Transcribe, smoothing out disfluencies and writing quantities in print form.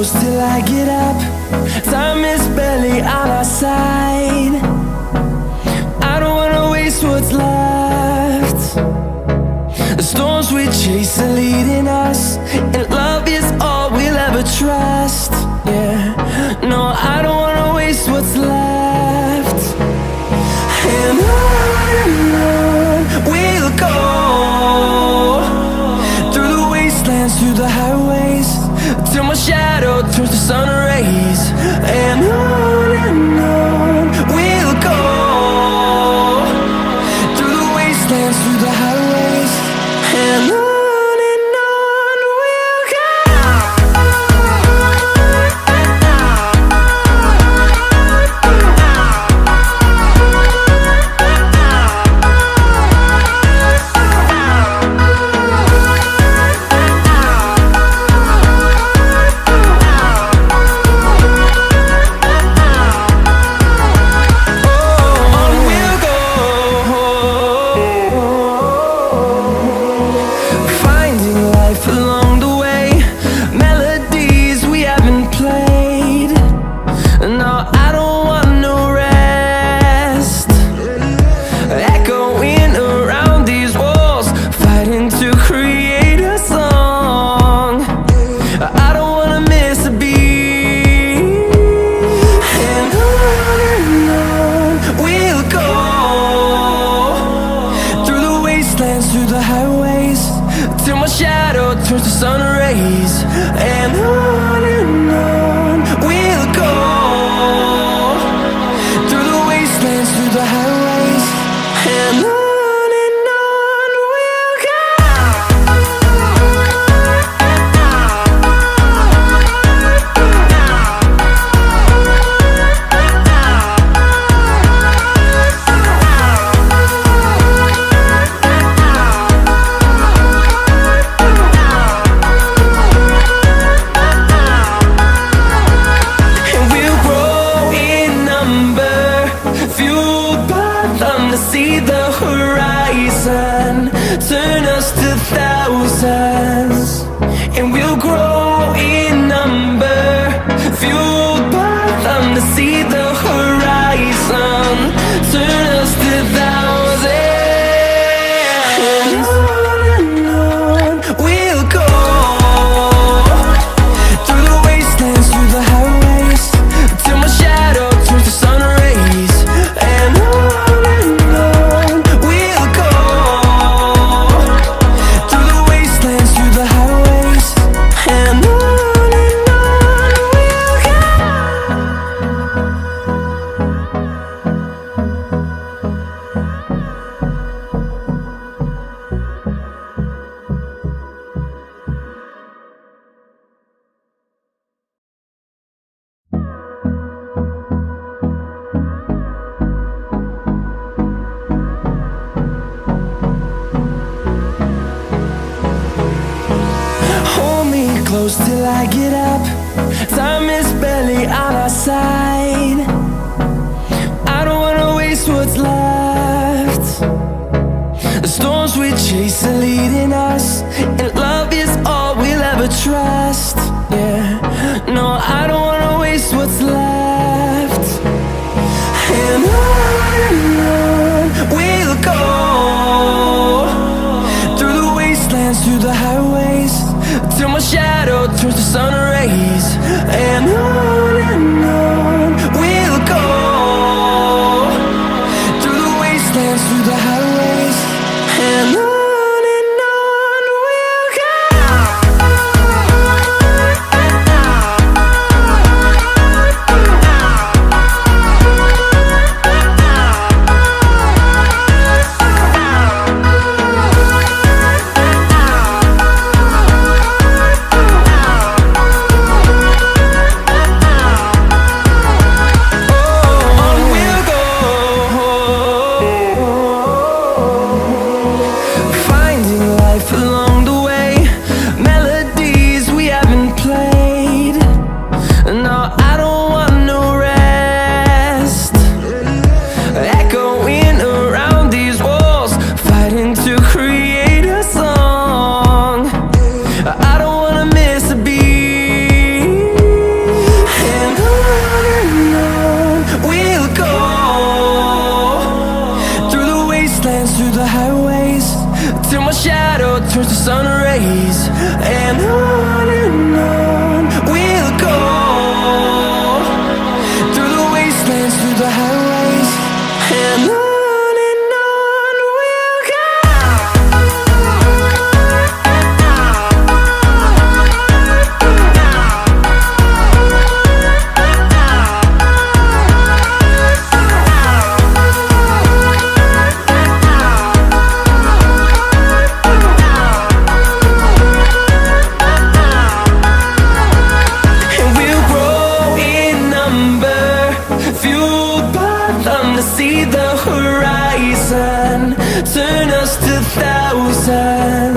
close till I get up. Time is barely on our side. I don't wanna waste what's left. The storms we chase are leading us, and love is all we'll ever trust. Yeah, no, I don't wanna waste what's left. And on we'll go, through the wastelands, through the highways, till my shadow turns to sun rays. And on we'll go, through the wastelands, through the highways, and on. Through the highways, till my shadow turns to sun rays. And on we'll go, through the wastelands, through the highways, and on. See the horizon turn us to thousands, and we'll grow in number, fueled by them. To see the horizon turn us to thousands, and on we'll go, through the wastelands, through the highways, till my shadow turns to sun rays. And on close till I get up. Time is barely on our side. I don't wanna waste what's left. The storms we chase are leading us, and love is all we'll ever trust. Yeah, no, I don't wanna waste what's left. And on we'll go, through the wastelands, through the highways, till my shadow turns to sun rays. And on we'll go, through the wastelands, through the highways, and on. I don't wanna miss a beat. our shadow turns to sun rays, and on we'll go, through the wastelands, through the highways, and on we'll go. See the horizon, turn us to thousands.